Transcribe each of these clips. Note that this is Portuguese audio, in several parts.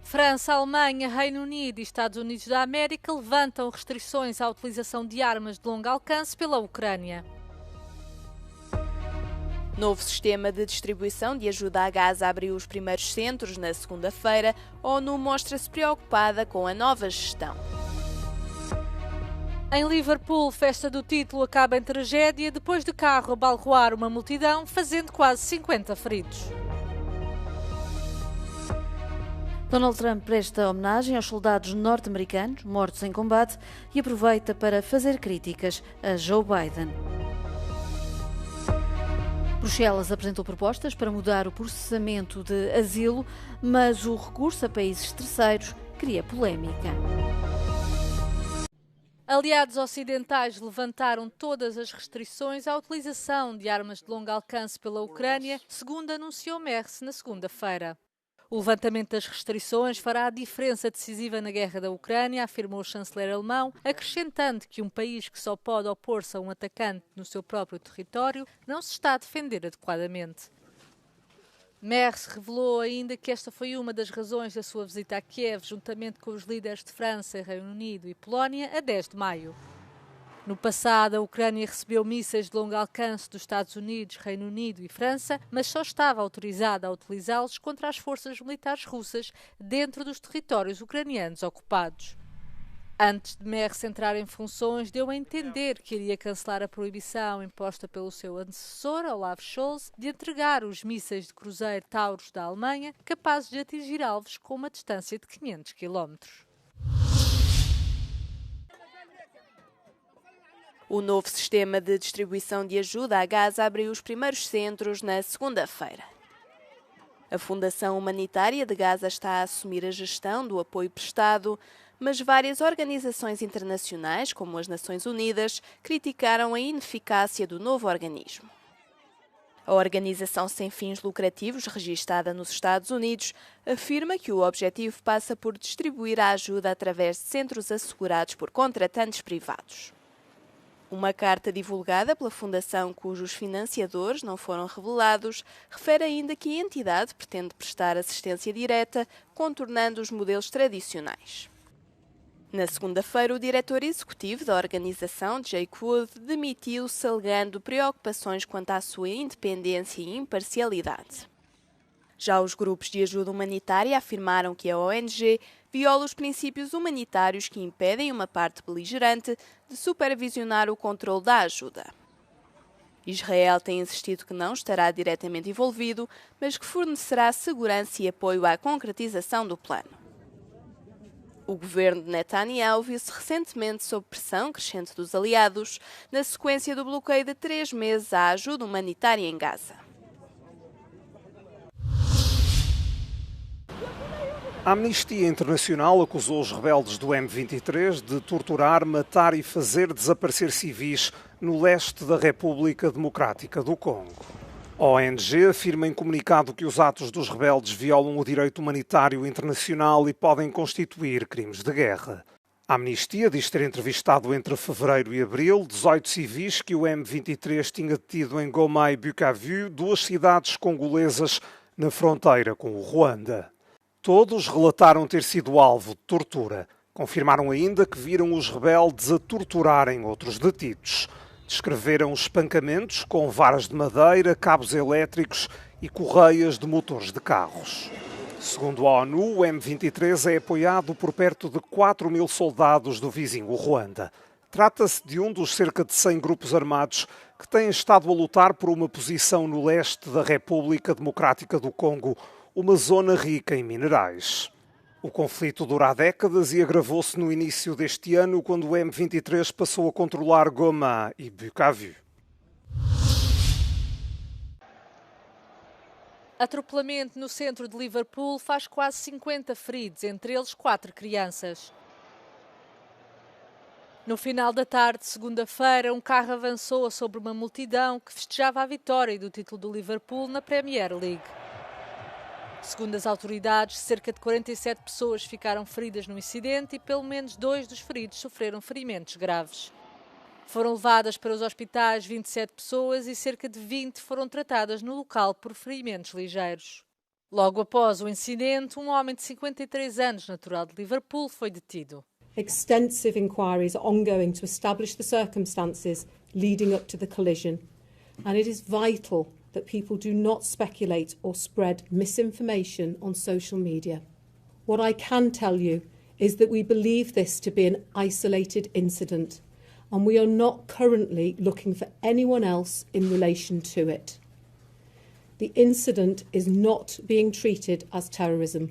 França, Alemanha, Reino Unido e Estados Unidos da América levantam restrições à utilização de armas de longo alcance pela Ucrânia. Novo sistema de distribuição de ajuda a Gaza abriu os primeiros centros na segunda-feira. A ONU mostra-se preocupada com a nova gestão. Em Liverpool, festa do título acaba em tragédia depois de carro abalroar uma multidão, fazendo quase 50 feridos. Donald Trump presta homenagem aos soldados norte-americanos mortos em combate e aproveita para fazer críticas a Joe Biden. Bruxelas apresentou propostas para mudar o processamento de asilo, mas o recurso a países terceiros cria polémica. Aliados ocidentais levantaram todas as restrições à utilização de armas de longo alcance pela Ucrânia, segundo anunciou Merz na segunda-feira. O levantamento das restrições fará a diferença decisiva na guerra da Ucrânia, afirmou o chanceler alemão, acrescentando que um país que só pode opor-se a um atacante no seu próprio território não se está a defender adequadamente. Merz revelou ainda que esta foi uma das razões da sua visita a Kiev, juntamente com os líderes de França, Reino Unido e Polónia, a 10 de maio. No passado, a Ucrânia recebeu mísseis de longo alcance dos Estados Unidos, Reino Unido e França, mas só estava autorizada a utilizá-los contra as forças militares russas dentro dos territórios ucranianos ocupados. Antes de Merz entrar em funções, deu a entender que iria cancelar a proibição imposta pelo seu antecessor, Olaf Scholz, de entregar os mísseis de cruzeiro Taurus da Alemanha, capazes de atingir alvos com uma distância de 500 km. O novo sistema de distribuição de ajuda a Gaza abriu os primeiros centros na segunda-feira. A Fundação Humanitária de Gaza está a assumir a gestão do apoio prestado, mas várias organizações internacionais, como as Nações Unidas, criticaram a ineficácia do novo organismo. A organização sem fins lucrativos, registada nos Estados Unidos, afirma que o objetivo passa por distribuir a ajuda através de centros assegurados por contratantes privados. Uma carta divulgada pela Fundação, cujos financiadores não foram revelados, refere ainda que a entidade pretende prestar assistência direta, contornando os modelos tradicionais. Na segunda-feira, o diretor executivo da organização, Jake Wood, demitiu-se alegando preocupações quanto à sua independência e imparcialidade. Já os grupos de ajuda humanitária afirmaram que a ONG viola os princípios humanitários que impedem uma parte beligerante de supervisionar o controle da ajuda. Israel tem insistido que não estará diretamente envolvido, mas que fornecerá segurança e apoio à concretização do plano. O governo de Netanyahu viu-se recentemente sob pressão crescente dos aliados, na sequência do bloqueio de 3 meses à ajuda humanitária em Gaza. A Amnistia Internacional acusou os rebeldes do M23 de torturar, matar e fazer desaparecer civis no leste da República Democrática do Congo. A ONG afirma em comunicado que os atos dos rebeldes violam o direito humanitário internacional e podem constituir crimes de guerra. A Amnistia diz ter entrevistado entre fevereiro e abril 18 civis que o M23 tinha detido em Goma e Bukavu, 2 cidades congolesas na fronteira com o Ruanda. Todos relataram ter sido alvo de tortura. Confirmaram ainda que viram os rebeldes a torturarem outros detidos. Descreveram espancamentos com varas de madeira, cabos elétricos e correias de motores de carros. Segundo a ONU, o M23 é apoiado por perto de 4.000 soldados do vizinho Ruanda. Trata-se de um dos cerca de 100 grupos armados que têm estado a lutar por uma posição no leste da República Democrática do Congo, uma zona rica em minerais. O conflito dura há décadas e agravou-se no início deste ano, quando o M23 passou a controlar Goma e Bukavu. Atropelamento no centro de Liverpool faz quase 50 feridos, entre eles 4 crianças. No final da tarde, segunda-feira, um carro avançou sobre uma multidão que festejava a vitória do título do Liverpool na Premier League. Segundo as autoridades, cerca de 47 pessoas ficaram feridas no incidente e pelo menos 2 dos feridos sofreram ferimentos graves. Foram levadas para os hospitais 27 pessoas e cerca de 20 foram tratadas no local por ferimentos ligeiros. Logo após o incidente, um homem de 53 anos, natural de Liverpool, foi detido. Extensive inquiries are ongoing to establish the circumstances leading up to the collision, and it is vital that people do not speculate or spread misinformation on social media. What I can tell you is that we believe this to be an isolated incident, and we are not currently looking for anyone else in relation to it. The incident is not being treated as terrorism.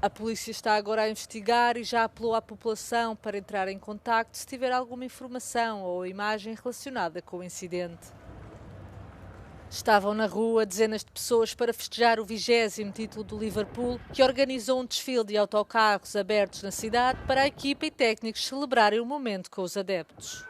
A polícia está agora a investigar e já apelou à população para entrar em contacto se tiver alguma informação ou imagem relacionada com o incidente. Estavam na rua dezenas de pessoas para festejar o 20º título do Liverpool, que organizou um desfile de autocarros abertos na cidade para a equipa e técnicos celebrarem o momento com os adeptos.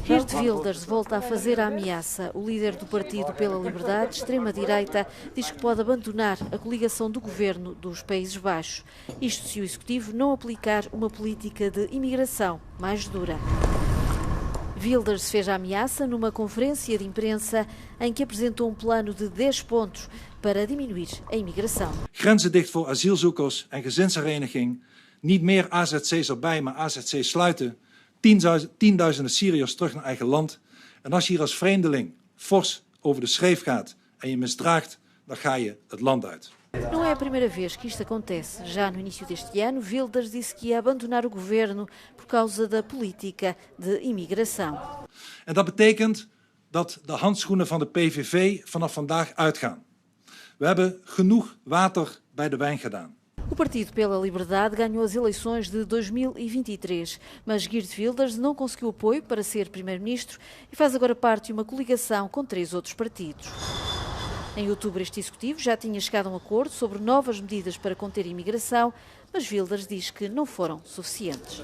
Geert Wilders volta a fazer a ameaça. O líder do Partido pela Liberdade, de extrema-direita, diz que pode abandonar a coligação do governo dos Países Baixos. Isto se o Executivo não aplicar uma política de imigração mais dura. Wilders fez a ameaça numa conferência de imprensa em que apresentou um plano de 10 pontos para diminuir a imigração. Grenzen dicht voor asielzoekers en gezinshereniging. Niet meer AZC's erbij, maar AZC's sluiten. Tienduizenden Syriërs terug naar eigen land. En als je hier als vreemdeling fors over de schreef gaat en je misdraagt, dan ga je het land uit. Não é a primeira vez que isto acontece. Já no início deste ano, Wilders disse que ia abandonar o governo por causa da política de imigração. En dat betekent dat de handschoenen van de PVV vanaf vandaag uitgaan. We hebben genoeg water bij de wijn gedaan. O Partido pela Liberdade ganhou as eleições de 2023, mas Geert Wilders não conseguiu apoio para ser primeiro-ministro e faz agora parte de uma coligação com 3 outros partidos. Em outubro, este Executivo já tinha chegado a um acordo sobre novas medidas para conter a imigração, mas Wilders diz que não foram suficientes.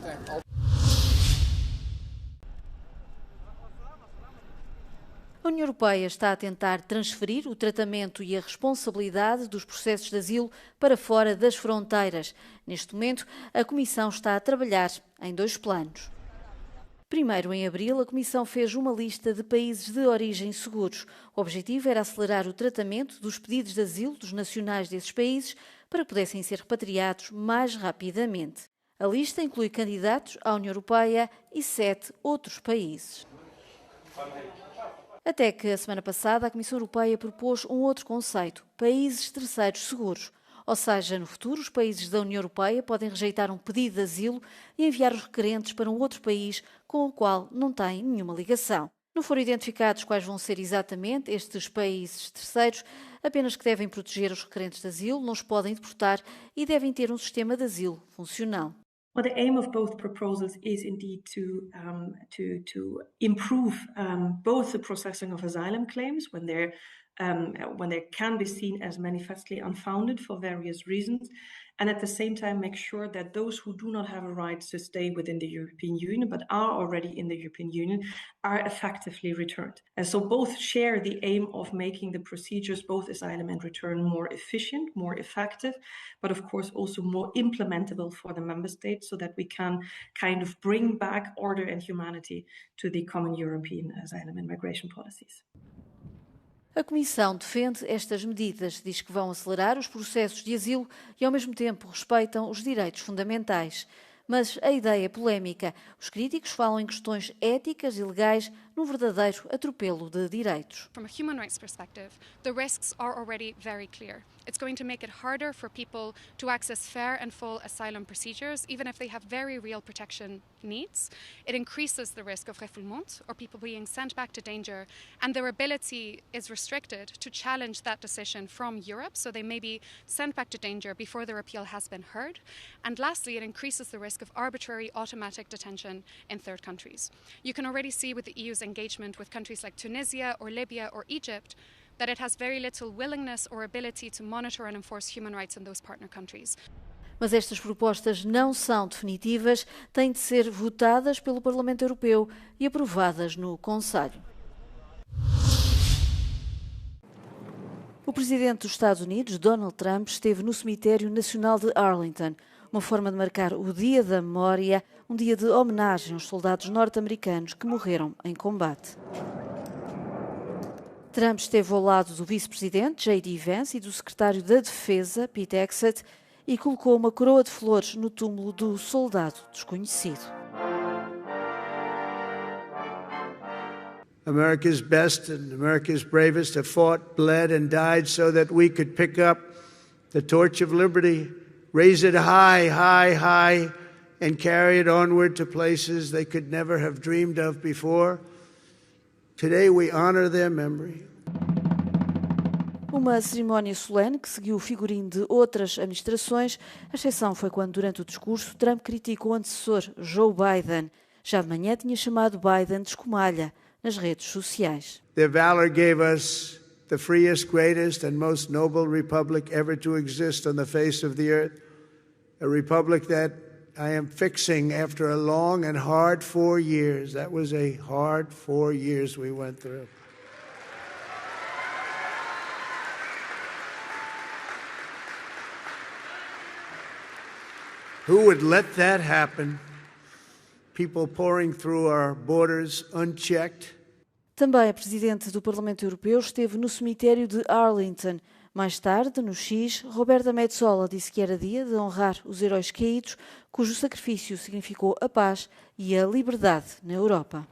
A União Europeia está a tentar transferir o tratamento e a responsabilidade dos processos de asilo para fora das fronteiras. Neste momento, a Comissão está a trabalhar em 2 planos. Primeiro, em abril, a Comissão fez uma lista de países de origem seguros. O objetivo era acelerar o tratamento dos pedidos de asilo dos nacionais desses países para que pudessem ser repatriados mais rapidamente. A lista inclui candidatos à União Europeia e 7 outros países. Até que, a semana passada, a Comissão Europeia propôs um outro conceito, países terceiros seguros. Ou seja, no futuro, os países da União Europeia podem rejeitar um pedido de asilo e enviar os requerentes para um outro país com o qual não têm nenhuma ligação. Não foram identificados quais vão ser exatamente estes países terceiros, apenas que devem proteger os requerentes de asilo, não os podem deportar e devem ter um sistema de asilo funcional. Well, the aim of both proposals is indeed to improve both the processing of asylum claims when they can be seen as manifestly unfounded for various reasons, and at the same time make sure that those who do not have a right to stay within the European Union but are already in the European Union are effectively returned. And so both share the aim of making the procedures, both asylum and return, more efficient, more effective, but of course also more implementable for the member states so that we can kind of bring back order and humanity to the common European asylum and migration policies. A Comissão defende estas medidas, diz que vão acelerar os processos de asilo e, ao mesmo tempo, respeitam os direitos fundamentais. Mas a ideia é polémica. Os críticos falam em questões éticas e legais num verdadeiro atropelo de direitos. From a human rights perspective, the risks are already very clear. It's going to make it harder for people to access fair and full asylum procedures, even if they have very real protection needs. It increases the risk of refoulement, or people being sent back to danger, and their ability is restricted to challenge that decision from Europe, so they may be sent back to danger before their appeal has been heard. And lastly, it increases the risk of arbitrary automatic detention in third countries. You can already see with the EU's engagement with countries like Tunisia or Libya or Egypt that it has very little willingness or ability to monitor and enforce human rights in those partner countries. Mas estas propostas não são definitivas, têm de ser votadas pelo Parlamento Europeu e aprovadas no Conselho. O presidente dos Estados Unidos, Donald Trump, esteve no cemitério nacional de Arlington. uma forma de marcar o Dia da Memória, um dia de homenagem aos soldados norte-americanos que morreram em combate. Trump esteve ao lado do vice-presidente J.D. Vance e do secretário da Defesa, Pete Hegseth, e colocou uma coroa de flores no túmulo do soldado desconhecido. America's best and America's bravest have fought, bled, and died so that we could pick up the torch of liberty, raise it high, high, high, and carry it onward to places they could never have dreamed of before. Today we honor their memory. Uma cerimónia solene que seguiu o figurino de outras administrações. A exceção foi quando, durante o discurso, Trump criticou o antecessor, Joe Biden. Já de manhã tinha chamado Biden de escumalha nas redes sociais. Their valor gave us the freest, greatest, and most noble republic ever to exist on the face of the earth. A republic that I am fixing after a long and hard 4 years. That was a hard 4 years we went through. Who would let that happen? People pouring through our borders unchecked. Também a Presidente do Parlamento Europeu esteve no cemitério de Arlington. Mais tarde, no X, Roberta Metsola disse que era dia de honrar os heróis caídos, cujo sacrifício significou a paz e a liberdade na Europa.